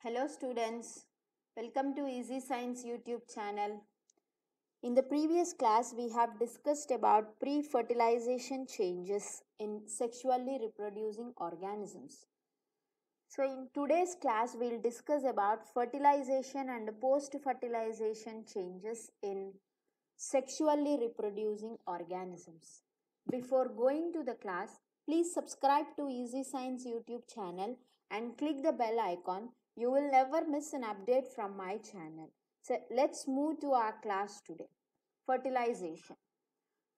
Hello students, welcome to Easy Science YouTube channel. In the previous class we have discussed about pre-fertilization changes in sexually reproducing organisms. So in today's class we'll discuss about fertilization and post-fertilization changes in sexually reproducing organisms. Before going to the class, please subscribe to Easy Science YouTube channel and click the bell icon. You will never miss an update from my channel. So let's move to our class today. Fertilization.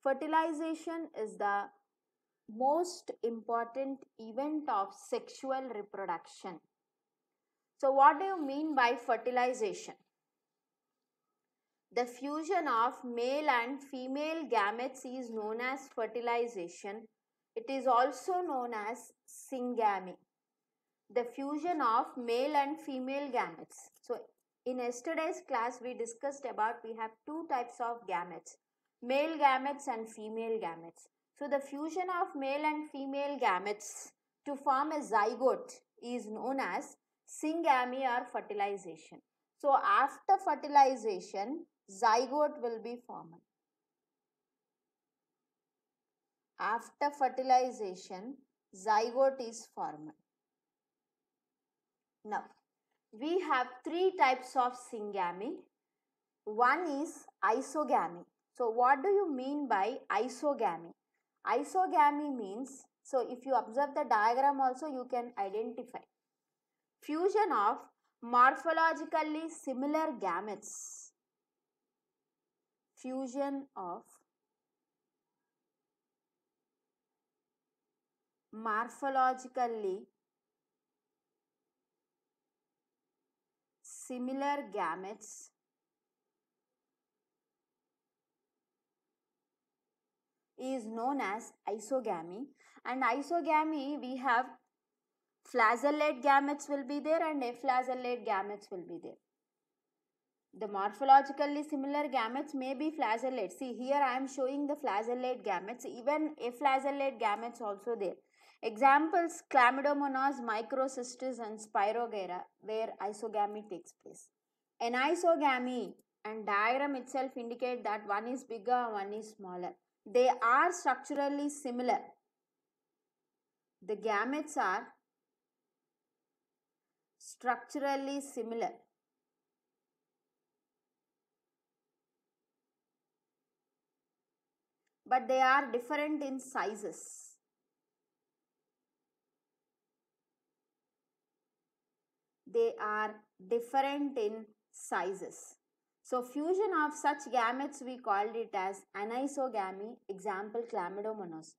Fertilization is the most important event of sexual reproduction. So what do you mean by fertilization? The fusion of male and female gametes is known as fertilization. It is also known as syngamy. The fusion of male and female gametes. So in yesterday's class we discussed about we have two types of gametes, male gametes and female gametes. So the fusion of male and female gametes to form a zygote is known as syngamy or fertilization. So after fertilization, zygote will be formed. After fertilization, zygote is formed. Now, we have three types of syngamy. One is isogamy. So, what do you mean by isogamy? Isogamy means, so if you observe the diagram also you can identify. Fusion of morphologically similar gametes. Fusion of morphologically similar gametes is known as isogamy. And isogamy we have flagellate gametes will be there and aflagellate gametes will be there. The morphologically similar gametes may be flagellate. See here I am showing the flagellate gametes, even aflagellate gametes also there. Examples: Chlamydomonas, Microcystis and Spirogyra, where isogamy takes place. Anisogamy and diagram itself indicate that one is bigger, one is smaller. They are structurally similar. The gametes are structurally similar. But they are different in sizes. They are different in sizes. So fusion of such gametes we called it as anisogamy. Example: Chlamydomonas.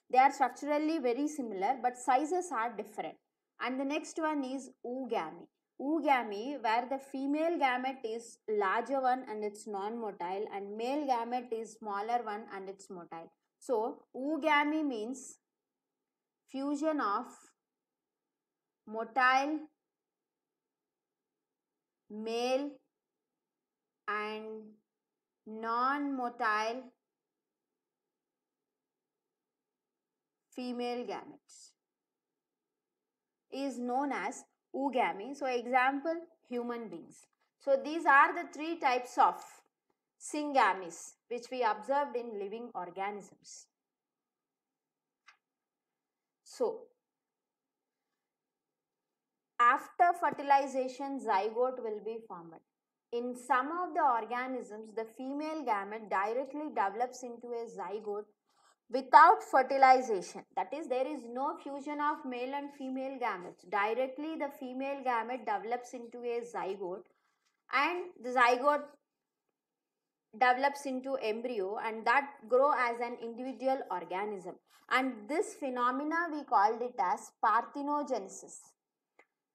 They are structurally very similar but sizes are different. And the next one is oogamy. Oogamy, where the female gamete is larger one and it's non-motile, and male gamete is smaller one and it's motile. So oogamy means fusion of motile male and non-motile female gametes is known as oogamy. So example, human beings. So these are the three types of syngamies which we observed in living organisms. So after fertilization, zygote will be formed. In some of the organisms, the female gamete directly develops into a zygote without fertilization. That is, there is no fusion of male and female gametes. Directly the female gamete develops into a zygote and the zygote develops into embryo and that grow as an individual organism. And this phenomena we called it as parthenogenesis.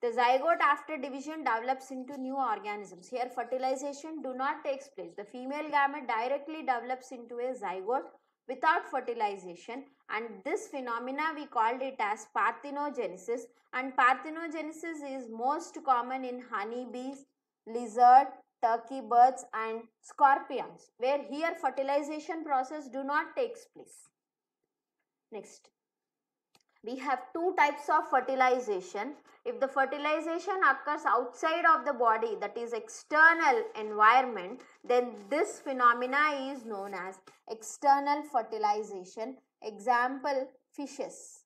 The zygote after division develops into new organisms. Here fertilization do not takes place. The female gamete directly develops into a zygote without fertilization, and this phenomena we called it as parthenogenesis, and parthenogenesis is most common in honeybees, lizard, turkey birds and scorpions, where here fertilization process do not takes place. Next. We have two types of fertilization. If the fertilization occurs outside of the body, that is external environment, then this phenomena is known as external fertilization. Example, fishes,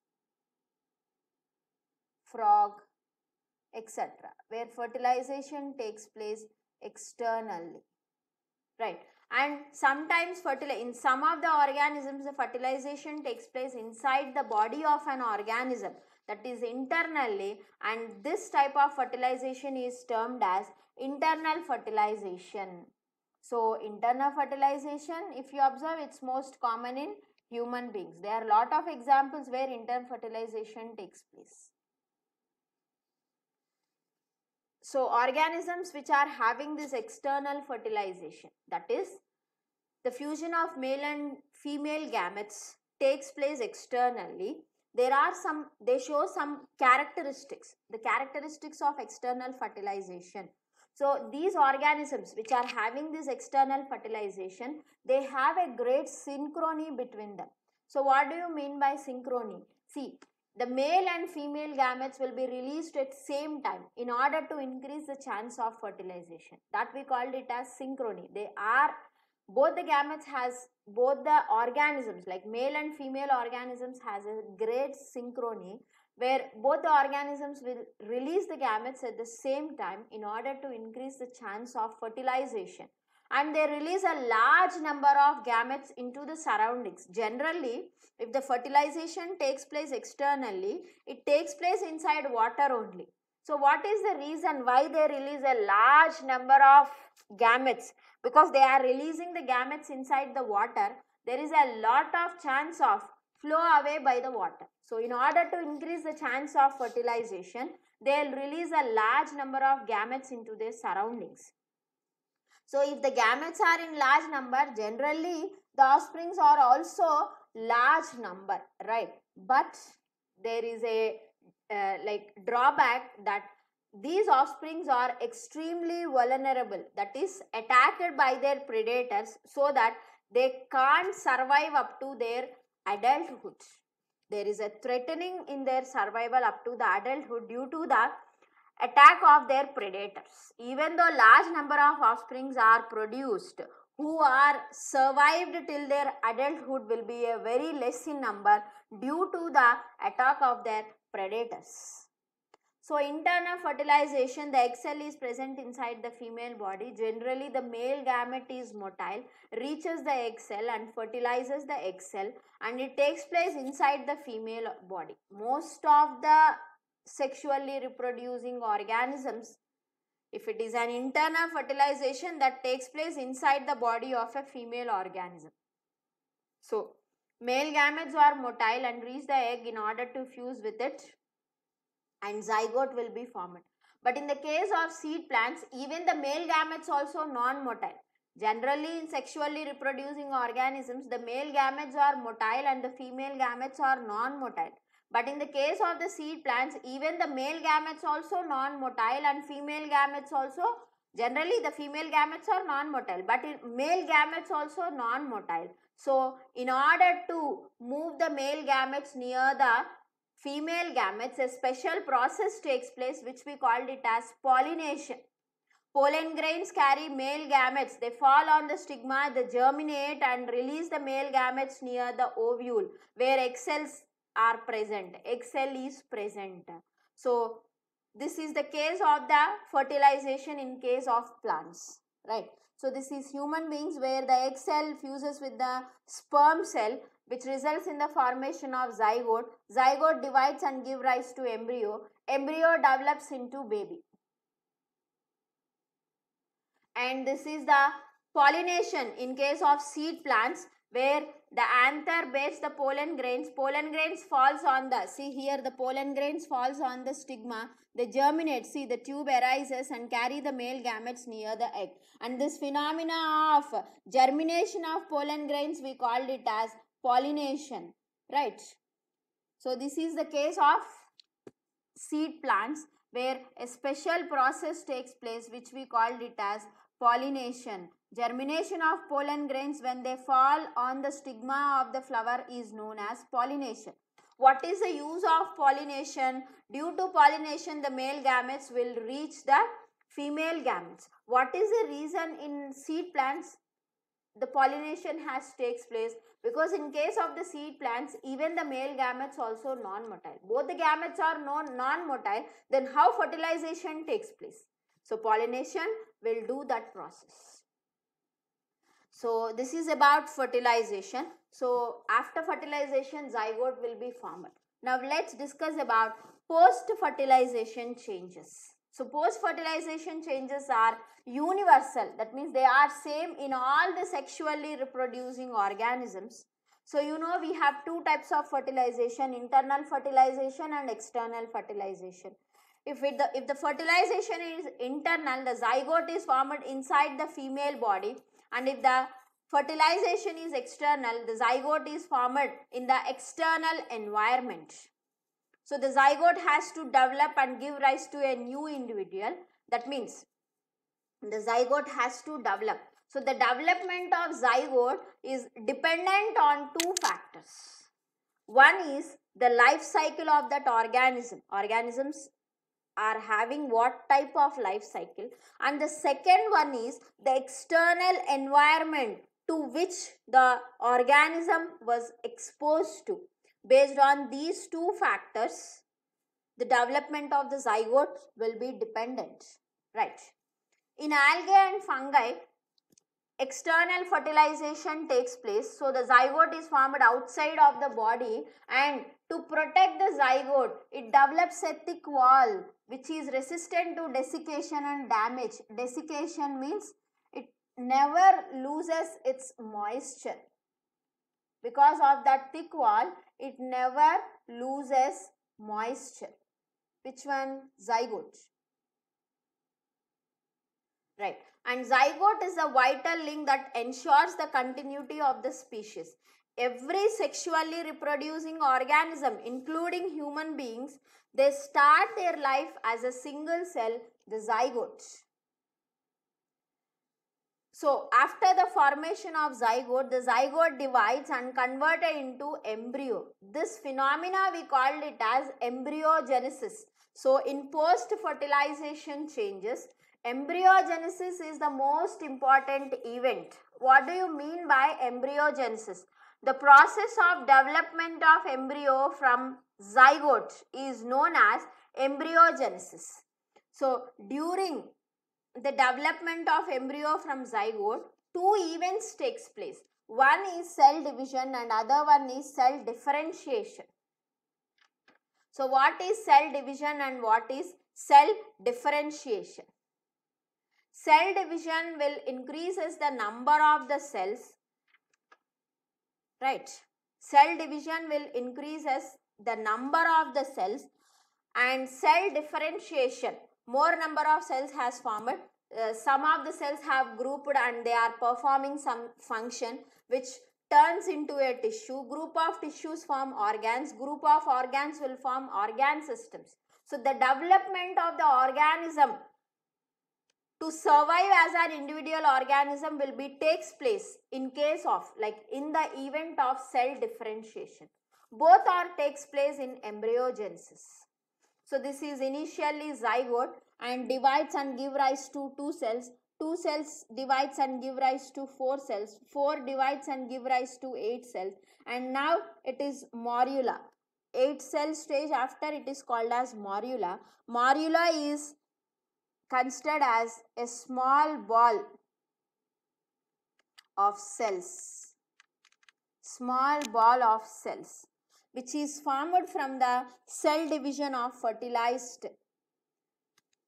frog, etc., where fertilization takes place externally, right? And sometimes in some of the organisms, the fertilization takes place inside the body of an organism, that is internally, and this type of fertilization is termed as internal fertilization. So internal fertilization, if you observe, it's most common in human beings. There are a lot of examples where internal fertilization takes place. So organisms which are having this external fertilization, that is the fusion of male and female gametes, takes place externally. They show some characteristics, the characteristics of external fertilization. So these organisms which are having this external fertilization, they have a great synchrony between them. So what do you mean by synchrony? See, the male and female gametes will be released at same time in order to increase the chance of fertilization. That we called it as synchrony. Both the gametes both the organisms, like male and female organisms, has a great synchrony where both the organisms will release the gametes at the same time in order to increase the chance of fertilization. And they release a large number of gametes into the surroundings. Generally, if the fertilization takes place externally, it takes place inside water only. So what is the reason why they release a large number of gametes? Because they are releasing the gametes inside the water, there is a lot of chance of flow away by the water. So in order to increase the chance of fertilization, they will release a large number of gametes into their surroundings. So if the gametes are in large number, generally the offsprings are also large number, right? But there is a drawback that these offsprings are extremely vulnerable, that is attacked by their predators, so that they can't survive up to their adulthood. There is a threatening in their survival up to the adulthood due to the attack of their predators. Even though large number of offsprings are produced, who are survived till their adulthood will be a very less in number due to the attack of their predators. So internal fertilization, the egg cell is present inside the female body. Generally the male gamete is motile, reaches the egg cell and fertilizes the egg cell, and it takes place inside the female body. Most of the sexually reproducing organisms, if it is an internal fertilization, that takes place inside the body of a female organism. So male gametes are motile and reach the egg in order to fuse with it, and zygote will be formed. But in the case of seed plants, even the male gametes also non-motile. Generally in sexually reproducing organisms, the male gametes are motile and the female gametes are non-motile. But in the case of the seed plants, even the male gametes also non-motile and female gametes also, generally the female gametes are non-motile, but male gametes also non-motile. So in order to move the male gametes near the female gametes, a special process takes place which we called it as pollination. Pollen grains carry male gametes. They fall on the stigma, they germinate and release the male gametes near the ovule where egg cells are present. Egg cell is present. So this is the case of the fertilization in case of plants, right? So this is human beings where the egg cell fuses with the sperm cell, which results in the formation of zygote. Zygote divides and gives rise to embryo. Embryo develops into baby. And this is the pollination in case of seed plants, where the anther bears the pollen grains. Pollen grains falls on the, see here the pollen grains falls on the stigma. They germinate, see the tube arises and carry the male gametes near the egg. And this phenomena of germination of pollen grains, we called it as pollination, right? So this is the case of seed plants where a special process takes place which we called it as pollination. Germination of pollen grains when they fall on the stigma of the flower is known as pollination. What is the use of pollination? Due to pollination, the male gametes will reach the female gametes. What is the reason in seed plants the pollination takes place? Because in case of the seed plants, even the male gametes also non-motile. Both the gametes are non-motile. Then how fertilization takes place? So pollination will do that process. So this is about fertilization. So after fertilization, zygote will be formed. Now let's discuss about post-fertilization changes. So post-fertilization changes are universal. That means they are same in all the sexually reproducing organisms. So you know we have two types of fertilization, internal fertilization and external fertilization. If the fertilization is internal, the zygote is formed inside the female body, and if the fertilization is external, the zygote is formed in the external environment. So the zygote has to develop and give rise to a new individual. That means the zygote has to develop. So the development of zygote is dependent on two factors. One is the life cycle of that organism. Organisms are having what type of life cycle, and the second one is the external environment to which the organism was exposed to. Based on these two factors, the development of the zygote will be dependent, right? In algae and fungi, external fertilization takes place. So the zygote is formed outside of the body, and to protect the zygote, it develops a thick wall which is resistant to desiccation and damage. Desiccation means it never loses its moisture. Because of that thick wall, it never loses moisture. Which one? Zygote. Right. And zygote is a vital link that ensures the continuity of the species. Every sexually reproducing organism, including human beings, they start their life as a single cell, the zygote. So after the formation of zygote, the zygote divides and converted into embryo. This phenomena we called it as embryogenesis. So in post-fertilization changes, embryogenesis is the most important event. What do you mean by embryogenesis? The process of development of embryo from zygote is known as embryogenesis. So during the development of embryo from zygote, two events takes place. One is cell division and other one is cell differentiation. So what is cell division and what is cell differentiation? Cell division will increases the number of the cells, right? Cell division will increases the number of the cells, and cell differentiation, more number of cells has formed. Some of the cells have grouped and they are performing some function which turns into a tissue. Group of tissues form organs. Group of organs will form organ systems. So the development of the organism to survive as an individual organism will be takes place in case of, like in the event of cell differentiation. Both are takes place in embryogenesis. So this is initially zygote and divides and give rise to two cells. Two cells divides and give rise to four cells. Four divides and give rise to 8 cells. And now it is morula. 8 cell stage after it is called as morula. Morula is considered as a small ball of cells. Small ball of cells which is formed from the cell division of fertilized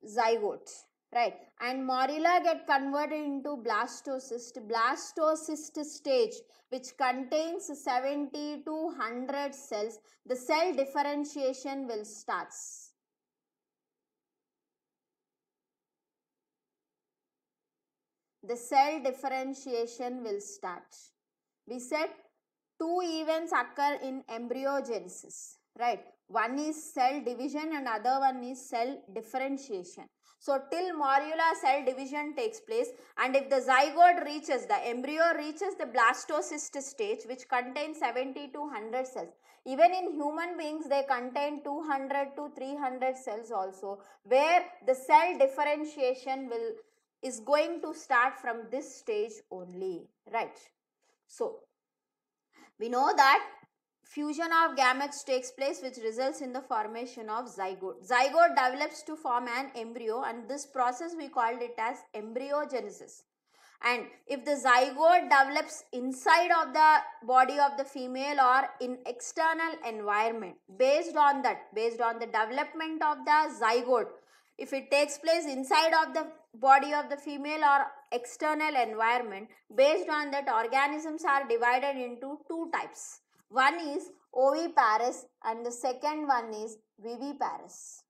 zygote, right? And morula get converted into blastocyst. Blastocyst stage which contains 70 to 100 cells. The cell differentiation will start. The cell differentiation will start. We said two events occur in embryogenesis. right? One is cell division and other one is cell differentiation. So till morula, cell division takes place, and if the zygote reaches, the embryo reaches the blastocyst stage, which contains 70 to 100 cells. Even in human beings, they contain 200 to 300 cells also, where the cell differentiation is going to start from this stage only, right? So we know that fusion of gametes takes place, which results in the formation of zygote. Zygote develops to form an embryo, and this process we called it as embryogenesis. And if the zygote develops inside of the body of the female or in external environment, based on the development of the zygote, if it takes place inside of the body of the female or external environment, based on that, organisms are divided into two types. One is oviparous and the second one is viviparous.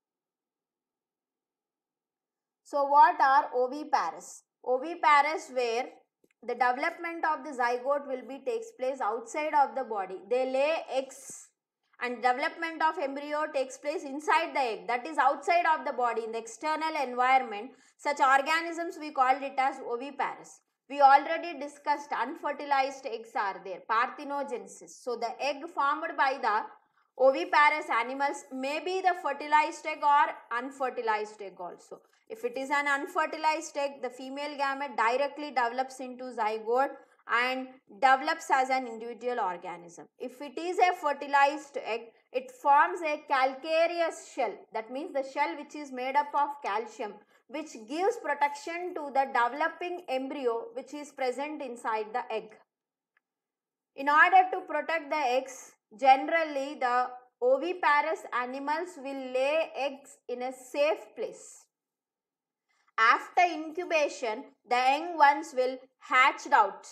So what are oviparous? Oviparous, where the development of the zygote will be takes place outside of the body. They lay eggs, and development of embryo takes place inside the egg, that is outside of the body in the external environment. Such organisms we called it as oviparous. We already discussed unfertilized eggs are there, parthenogenesis. So the egg formed by the oviparous animals may be the fertilized egg or unfertilized egg also. If it is an unfertilized egg, the female gamete directly develops into zygote and develops as an individual organism. If it is a fertilized egg, it forms a calcareous shell. That means the shell which is made up of calcium, which gives protection to the developing embryo which is present inside the egg. In order to protect the eggs, generally the oviparous animals will lay eggs in a safe place. After incubation, the young ones will hatch out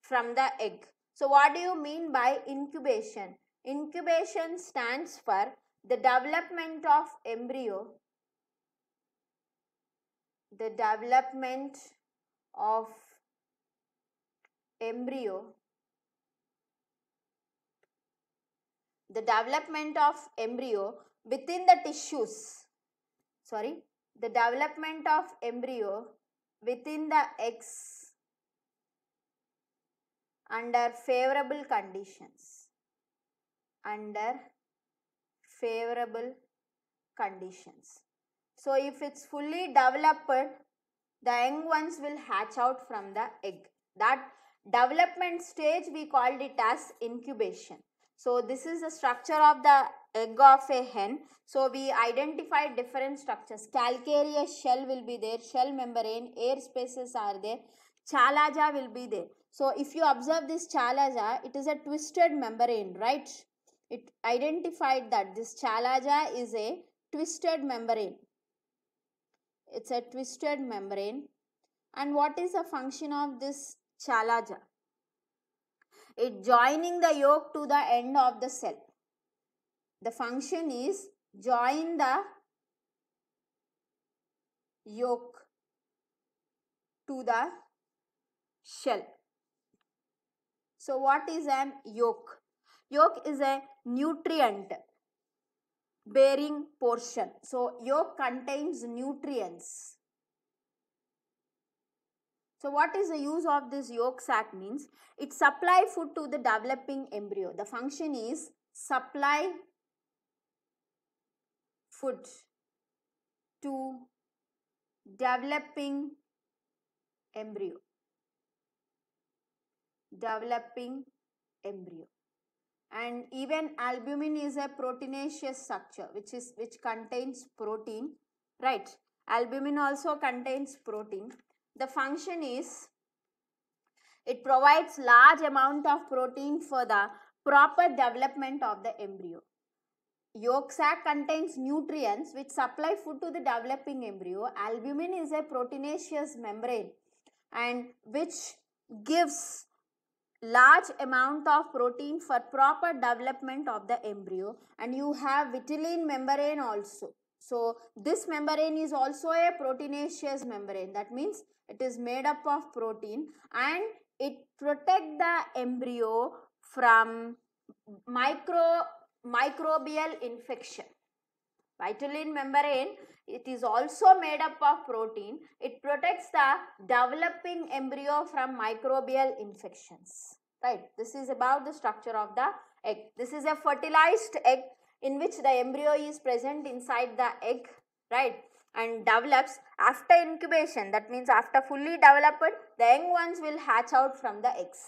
from the egg. So what do you mean by incubation? Incubation stands for the development of embryo. The development of embryo. The development of embryo within the tissues. The development of embryo within the eggs under favorable conditions. Under favorable conditions. So if it's fully developed, the young ones will hatch out from the egg. That development stage we called it as incubation. So this is the structure of the egg of a hen. So we identified different structures. Calcareous shell will be there, shell membrane, air spaces are there, chalaza will be there. So if you observe this chalaza, it is a twisted membrane, right? It identified that this chalaza is a twisted membrane. It's a twisted membrane. And what is the function of this chalaza? It joining the yolk to the end of the cell. The function is join the yolk to the shell. So what is an yolk? Yolk is a nutrient bearing portion. So yolk contains nutrients. So what is the use of this yolk sac means? It supply food to the developing embryo. The function is supply food to developing embryo. Developing embryo. And even albumin is a proteinaceous structure which contains protein, right? Albumin also contains protein. The function is it provides large amount of protein for the proper development of the embryo. Yolk sac contains nutrients which supply food to the developing embryo. Albumin is a proteinaceous membrane and which gives large amount of protein for proper development of the embryo. And you have vitelline membrane also. So this membrane is also a proteinaceous membrane. That means it is made up of protein and it protects the embryo from microbial infection. Vitelline membrane, it is also made up of protein. It protects the developing embryo from microbial infections. Right. This is about the structure of the egg. This is a fertilized egg in which the embryo is present inside the egg, right, and develops after incubation. That means after fully developed, the young ones will hatch out from the eggs.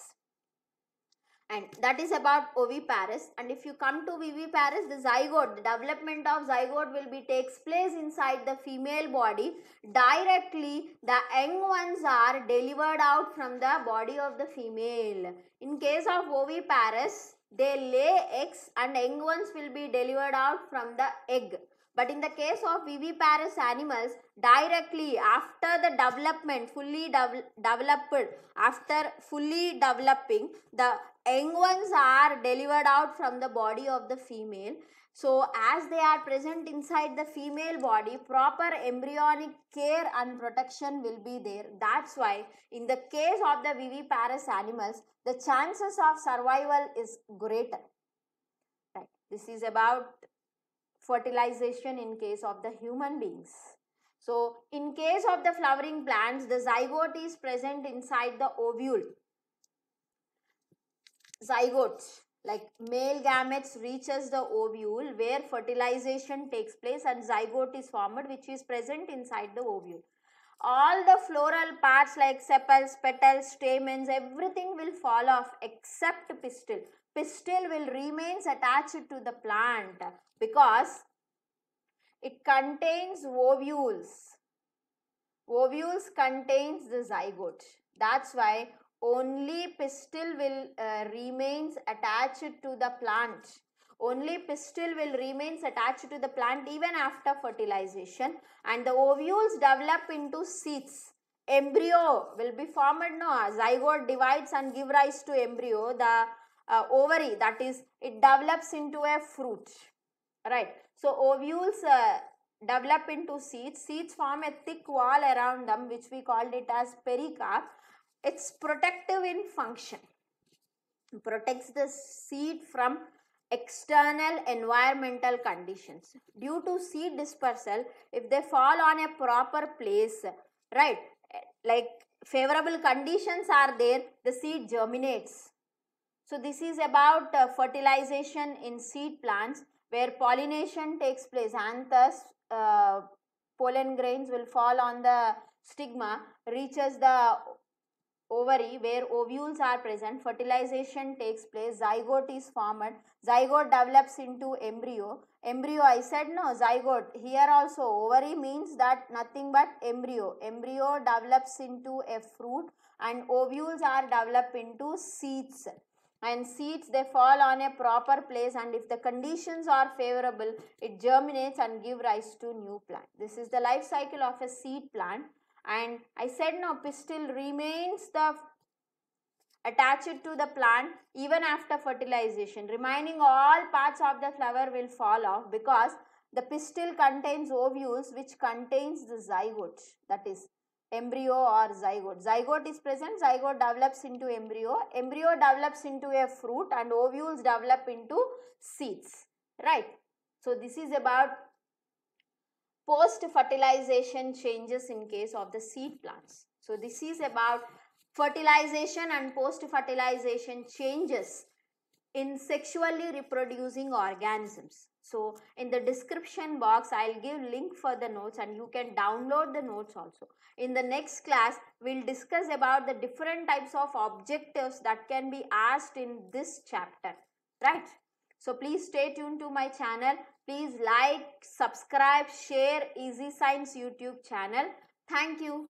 And that is about oviparous. And if you come to viviparous, the zygote, the development of zygote will be takes place inside the female body. Directly the young ones are delivered out from the body of the female. In case of oviparous, they lay eggs and young ones will be delivered out from the egg. But in the case of viviparous animals, directly after the development, fully developed, after fully developing, the young ones are delivered out from the body of the female. So as they are present inside the female body, proper embryonic care and protection will be there. That's why in the case of the viviparous animals, the chances of survival is greater. Right. This is about fertilization in case of the human beings. So in case of the flowering plants, the zygote is present inside the ovule. Zygote, like male gametes reaches the ovule where fertilization takes place and zygote is formed, which is present inside the ovule. All the floral parts like sepals, petals, stamens, everything will fall off except pistil. Pistil will remain attached to the plant because it contains ovules. Ovules contains the zygote. That's why only pistil will remains attached to the plant. Only pistil will remains attached to the plant even after fertilization, and the ovules develop into seeds. Embryo will be formed. No, zygote divides and give rise to embryo. The ovary, that is, it develops into a fruit. Right. So ovules develop into seeds. Seeds form a thick wall around them, which we called it as pericarp. It's protective in function. It protects the seed from external environmental conditions. Due to seed dispersal, if they fall on a proper place, right, like favorable conditions are there, the seed germinates. So this is about fertilization in seed plants, where pollination takes place, and thus pollen grains will fall on the stigma, reaches the ovary where ovules are present, fertilization takes place, zygote is formed, zygote develops into embryo. Embryo, I said no, zygote, here also ovary means that nothing but embryo. Embryo develops into a fruit and ovules are developed into seeds. And seeds, they fall on a proper place, and if the conditions are favorable, it germinates and give rise to new plant. This is the life cycle of a seed plant. And I said no, pistil remains attached to the plant even after fertilization. Remaining all parts of the flower will fall off because the pistil contains ovules which contains the zygote, that is embryo or zygote. Zygote is present, zygote develops into embryo, embryo develops into a fruit, and ovules develop into seeds, right? So this is about post-fertilization changes in case of the seed plants. So this is about fertilization and post-fertilization changes in sexually reproducing organisms. So in the description box, I'll give link for the notes and you can download the notes also. In the next class, we'll discuss about the different types of objectives that can be asked in this chapter, right? So please stay tuned to my channel. Please like, subscribe, share Easy Science YouTube channel. Thank you.